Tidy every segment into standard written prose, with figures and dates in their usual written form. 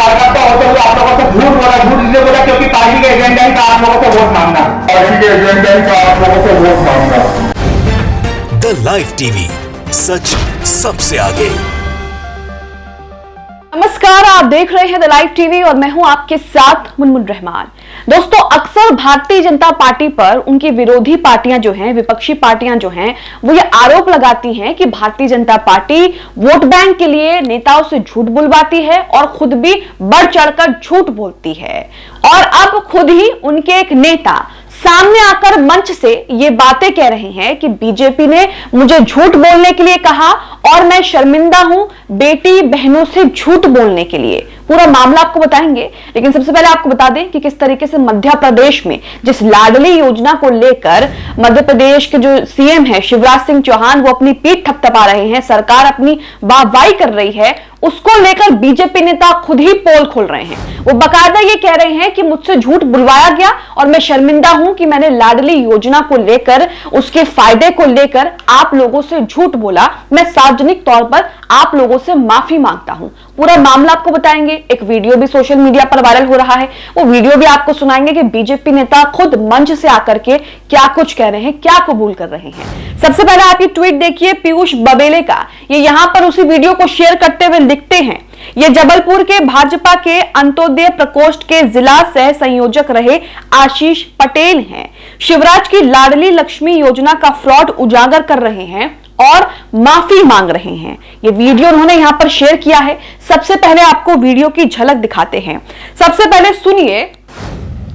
कार्यकर्ता होते हुए आप लोगों से झूठ बोला इसलिए बोला क्योंकि पार्टी के एजेंडा ही था आप लोगों से वोट मांगना। द लाइव टीवी, सच सबसे आगे। नमस्कार, आप देख रहे हैं द लाइव टीवी और मैं हूं आपके साथ मुनमुन रहमान। दोस्तों, अक्सर भारतीय जनता पार्टी पर उनकी विरोधी पार्टियां जो हैं, विपक्षी पार्टियां जो हैं, वो ये आरोप लगाती हैं कि Bharatiya Janata party vote bank के लिए नेताओं से झूठ बुलवाती है और खुद भी बढ़ चढ़कर झूठ बोलती है। और अब खुद ही उनके एक नेता सामने आकर मंच से ये बातें कह रहे हैं कि बीजेपी ने मुझे झूठ बोलने के लिए कहा और मैं शर्मिंदा हूं बेटी बहनों से झूठ बोलने के लिए। पूरा मामला आपको बताएंगे, लेकिन सबसे पहले आपको बता दें कि किस तरीके से मध्य प्रदेश में जिस लाडली योजना को लेकर मध्य प्रदेश के जो सीएम है शिवराज सिंह चौहान, वो अपनी पीठ थपथपा रहे हैं, सरकार अपनी वाहवाही कर रही है, उसको लेकर बीजेपी नेता खुद ही पोल खोल रहे हैं। वो बाकायदा ये कह रहे हैं कि मुझसे झूठ बुलवाया गया और मैं शर्मिंदा हूं कि मैंने लाडली योजना को लेकर, उसके फायदे को लेकर आप लोगों से झूठ बोला। मैं सार्वजनिक तौर पर आप लोगों से माफी मांगता हूं। पूरा मामला आपको बताएंगे। एक वीडियो भी सोशल मीडिया पर वायरल हो रहा है, वो वीडियो भी आपको सुनाएंगे कि बीजेपी नेता खुद मंच से आकर के क्या कुछ कह रहे हैं, क्या कबूल कर रहे हैं। सबसे पहले आप ये ट्वीट देखिए पीयूष बबेले का। ये यहां पर उसी वीडियो को शेयर करते हुए लिखते हैं, ये जबलपुर के भाजपा के अंत्योदय प्रकोष्ठ के जिला सह संयोजक रहे आशीष पटेल हैं। शिवराज की लाडली लक्ष्मी योजना का फ्रॉड उजागर कर रहे हैं और माफी मांग रहे हैं। ये वीडियो उन्होंने यहां पर शेयर किया है। सबसे पहले आपको वीडियो की झलक दिखाते हैं। सबसे पहले सुनिए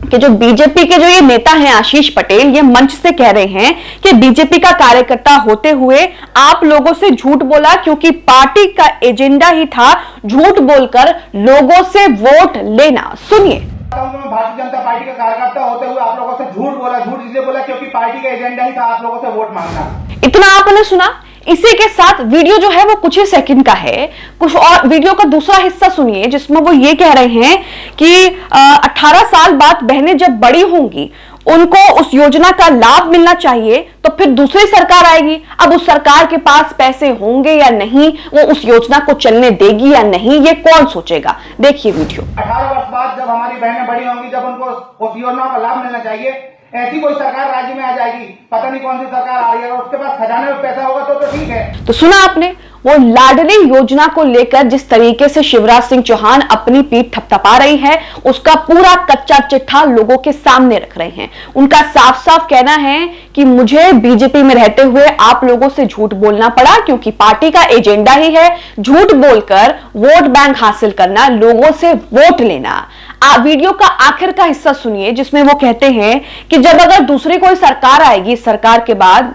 कि जो बीजेपी के जो ये नेता हैं आशीष पटेल, ये मंच से कह रहे हैं कि बीजेपी का कार्यकर्ता होते हुए आप लोगों से झूठ बोला क्योंकि पार्टी का एजेंडा ही था झूठ बोलकर लोगों से वोट लेना। सुनिए। भारतीय जनता पार्टी का कार्यकर्ता होते हुए आप लोगों से झूठ इसलिए बोला क्योंकि पार्टी का एजेंडा ही था आप लोगों से वोट मांगना। इतना आपने सुना। इसी के साथ वीडियो जो है वो कुछ ही सेकंड का है। कुछ और वीडियो का दूसरा हिस्सा सुनिए जिसमें वो ये कह रहे हैं कि 18 साल बाद बहनें जब बड़ी होंगी उनको उस योजना का लाभ मिलना चाहिए, तो फिर दूसरी सरकार आएगी। अब उस सरकार के पास पैसे होंगे या नहीं, वो उस योजना को चलने देगी या नहीं, ये कौन सोचेगा। देखिए वीडियो। 18 वर्ष बाद जब हमारी बहनें बड़ी होंगी, जब उनको उस योजना का लाभ मिलना चाहिए, ऐसी कोई सरकार राज्य में आ जाएगी, पता नहीं कौन सी सरकार आ रही है, और उसके पास खजाने में पैसा होगा तो ठीक है। तो सुना आपने, वो लाडली योजना को लेकर जिस तरीके से शिवराज सिंह चौहान अपनी पीठ थपथपा रही है, उसका पूरा कच्चा चिट्ठा लोगों के सामने रख रहे हैं। उनका साफ साफ कहना है कि मुझे बीजेपी में रहते हुए आप लोगों से झूठ बोलना पड़ा क्योंकि पार्टी का एजेंडा ही है झूठ बोलकर वोट बैंक हासिल करना, लोगों से वोट लेना। वीडियो का आखिर का हिस्सा सुनिए जिसमें वो कहते हैं कि जब अगर दूसरी कोई सरकार आएगी, सरकार के बाद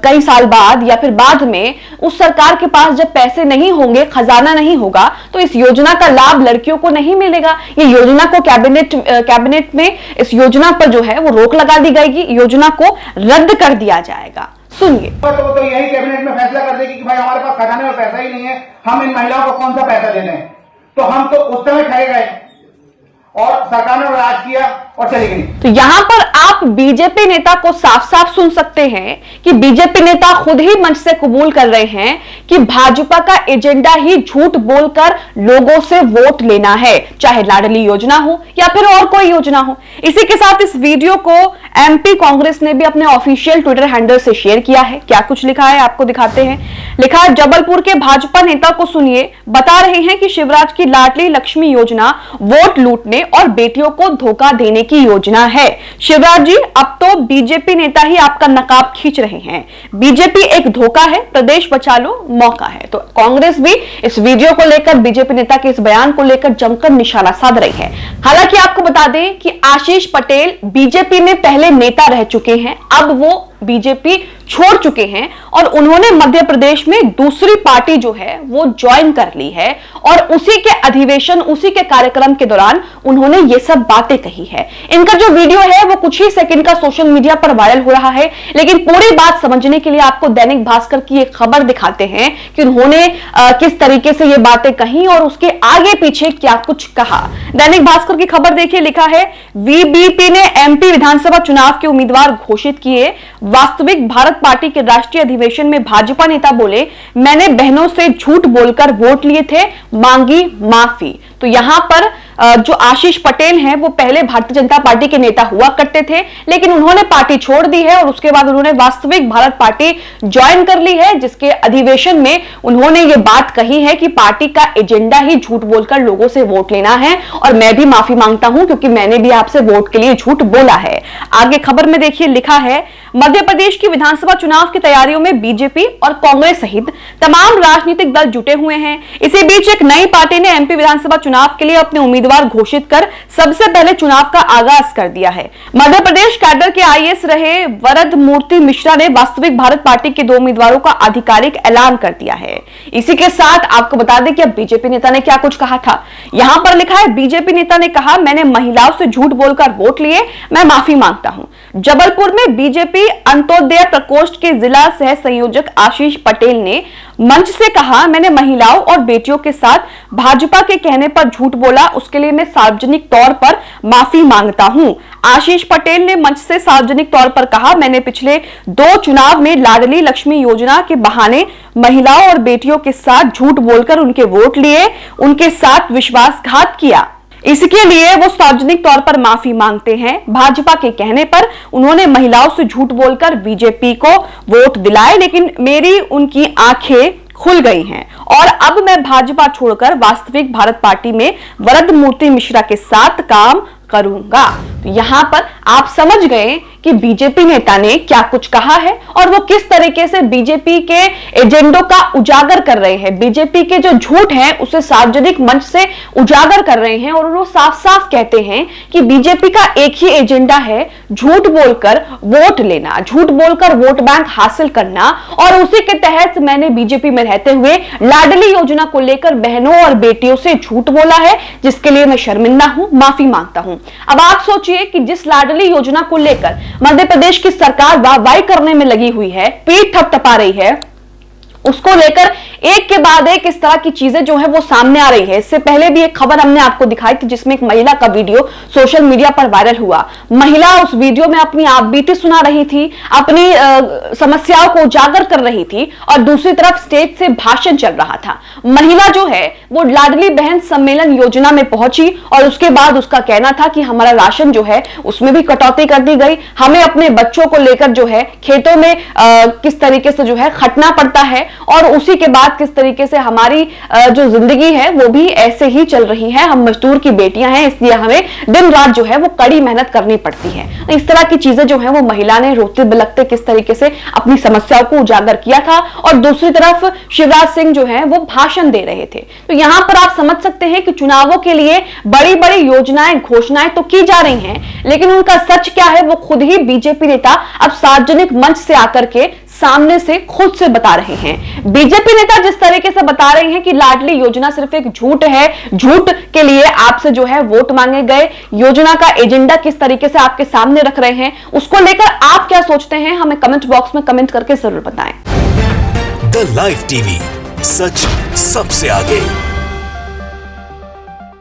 कई साल बाद या फिर बाद में उस सरकार के पास जब पैसे नहीं होंगे, खजाना नहीं होगा, तो इस योजना का लाभ लड़कियों को नहीं मिलेगा। ये योजना को कैबिनेट में इस योजना पर जो है वो रोक लगा दी जाएगी, योजना को रद्द कर दिया जाएगा। सुनिए। तो यही कैबिनेट में फैसला कर देगी कि भाई हमारे पास खजाने में पैसा ही नहीं है, हम इन महिलाओं को कौन सा पैसा दे दें। तो हम तो उस समय ठहरे गए और सरकार ने राज किया और चली गई। तो यहां पर आप बीजेपी नेता को साफ साफ सुन सकते हैं कि बीजेपी नेता खुद ही मंच से कबूल कर रहे हैं कि भाजपा का एजेंडा ही झूठ बोलकर लोगों से वोट लेना है, चाहे लाडली योजना हो या फिर और कोई योजना हो। इसी के साथ इस वीडियो को एमपी कांग्रेस ने भी अपने ऑफिशियल ट्विटर हैंडल से शेयर किया है। क्या कुछ लिखा है आपको दिखाते हैं। लिखा है, जबलपुर के भाजपा नेता को सुनिए, बता रहे हैं कि शिवराज की लाडली लक्ष्मी योजना वोट लूटने और बेटियों को धोखा देने की योजना है। शिवराज जी, अब तो बीजेपी नेता ही आपका नकाब खींच रहे हैं। बीजेपी एक धोखा है, प्रदेश बचा लो मौका है। तो कांग्रेस भी इस वीडियो को लेकर, बीजेपी नेता के इस बयान को लेकर जमकर निशाना साध रही है। हालांकि आपको बता दें कि आशीष पटेल बीजेपी में पहले नेता रह चुके हैं, अब वो बीजेपी छोड़ चुके हैं और उन्होंने मध्य प्रदेश में दूसरी पार्टी जो है वो ज्वाइन कर ली है और उसी के अधिवेशन, उसी के कार्यक्रम के दौरान उन्होंने ये सब बातें कही है। इनका जो वीडियो है वो कुछ ही सेकंड का सोशल मीडिया पर वायरल हो रहा है, लेकिन पूरी बात समझने के लिए आपको दैनिक भास्कर की एक खबर दिखाते हैं कि उन्होंने किस तरीके से ये बातें कही और उसके आगे पीछे क्या कुछ कहा। दैनिक भास्कर की खबर देखिए, लिखा है, वीबीपी ने एमपी विधानसभा चुनाव के उम्मीदवार घोषित किए, वास्तविक भारत पार्टी के राष्ट्रीय अधिवेशन में भाजपा नेता बोले, मैंने बहनों से झूठ बोलकर वोट लिए थे, मांगी माफी। तो यहां पर जो आशीष पटेल हैं वो पहले भारतीय जनता पार्टी के नेता हुआ करते थे, लेकिन उन्होंने पार्टी छोड़ दी है और उसके बाद उन्होंने वास्तविक भारत पार्टी ज्वाइन कर ली है, जिसके अधिवेशन में उन्होंने ये बात कही है कि पार्टी का एजेंडा ही झूठ बोलकर लोगों से वोट लेना है और मैं भी माफी मांगता हूं क्योंकि मैंने भी आपसे वोट के लिए झूठ बोला है। आगे खबर में देखिए, लिखा है मध्य प्रदेश की विधानसभा चुनाव की तैयारियों में बीजेपी और कांग्रेस सहित तमाम राजनीतिक दल जुटे हुए हैं। इसी बीच एक नई पार्टी ने एमपी विधानसभा चुनाव के लिए अपने उम्मीदवार घोषित कर सबसे पहले चुनाव का आगाज कर दिया है। मध्य प्रदेश कैडर के आईएएस रहे वरद मूर्ति मिश्रा ने वास्तविक भारत पार्टी के 2 उम्मीदवारों का आधिकारिक ऐलान कर दिया है। इसी के साथ आपको बता दें कि अब बीजेपी नेता ने क्या कुछ कहा था। यहां पर लिखा है, बीजेपी नेता ने कहा, मैंने महिलाओं से झूठ बोलकर वोट लिए, मैं माफी मांगता हूं। जबलपुर में बीजेपी अंत्योदय प्रकोष्ठ के जिला सह संयोजक आशीष पटेल ने मंच से कहा, मैंने महिलाओं और बेटियों के साथ भाजपा के कहने पर झूठ बोला, उसके लिए मैं सार्वजनिक तौर पर माफी मांगता हूं। आशीष पटेल ने मंच से सार्वजनिक तौर पर कहा, मैंने पिछले 2 चुनाव में लाडली लक्ष्मी योजना के बहाने महिलाओं और बेटियों के साथ झूठ बोलकर उनके वोट लिए, उनके साथ विश्वासघात किया। इसके लिए वो सार्वजनिक तौर पर माफी मांगते हैं। भाजपा के कहने पर उन्होंने महिलाओं से झूठ बोलकर बीजेपी को वोट दिलाए, लेकिन मेरी उनकी आंखें खुल गई हैं और अब मैं भाजपा छोड़कर वास्तविक भारत पार्टी में वरद मूर्ति मिश्रा के साथ काम करूंगा। तो यहां पर आप समझ गए कि बीजेपी नेता ने क्या कुछ कहा है और वो किस तरीके से बीजेपी के एजेंडों का उजागर कर रहे हैं, बीजेपी के जो झूठ हैं उसे सार्वजनिक मंच से उजागर कर रहे हैं और वो साफ साफ कहते हैं कि बीजेपी का एक ही एजेंडा है, झूठ बोलकर वोट लेना, झूठ बोलकर वोट बैंक हासिल करना। और उसी के तहत मैंने बीजेपी में रहते हुए लाडली योजना को लेकर बहनों और बेटियों से झूठ बोला है, जिसके लिए मैं शर्मिंदा हूं, माफी मांगता हूं। अब आप सोचिए कि जिस लाडली योजना को लेकर मध्य प्रदेश की सरकार वाहवाही करने में लगी हुई है, पीठ थपथपा रही है, उसको लेकर एक के बाद एक इस तरह की चीजें जो है वो सामने आ रही है। इससे पहले भी एक खबर हमने आपको दिखाई थी जिसमें एक महिला का वीडियो सोशल मीडिया पर वायरल हुआ। महिला उस वीडियो में अपनी आपबीती सुना रही थी, अपनी समस्याओं को उजागर कर रही थी और दूसरी तरफ स्टेज से भाषण चल रहा था। महिला जो है वो लाडली बहन सम्मेलन योजना में पहुंची और उसके बाद उसका कहना था कि हमारा राशन जो है उसमें भी कटौती कर दी गई, हमें अपने बच्चों को लेकर जो है खेतों में किस तरीके से जो है खटना पड़ता है और उसी के बाद किस तरीके से हमारी जो जिंदगी है वो भी ऐसे ही चल रही है। हम मजदूर की बेटियां हैं, इसलिए हमें दिन रात जो है वो कड़ी मेहनत करनी पड़ती है। इस तरह की चीजें जो है वो महिला ने रोते बिलखते किस तरीके से अपनी समस्याओं को उजागर किया था और दूसरी तरफ शिवराज सिंह जो है वो भाषण दे रहे थे। तो यहां पर आप समझ सकते हैं कि चुनावों के लिए बड़ी बड़ी योजनाएं, घोषणाएं तो की जा रही हैं, लेकिन उनका सच क्या है वो खुद ही बीजेपी नेता अब सार्वजनिक मंच से आकर के सामने से खुद से बता रहे हैं। बीजेपी नेता जिस तरीके से बता रहे हैं कि लाडली योजना सिर्फ एक झूठ है, झूठ के लिए आपसे जो है वोट मांगे गए, योजना का एजेंडा किस तरीके से आपके सामने रख रहे हैं, उसको लेकर आप क्या सोचते हैं हमें कमेंट बॉक्स में कमेंट करके जरूर बताएं। द लाइव टीवी, सच सबसे आगे।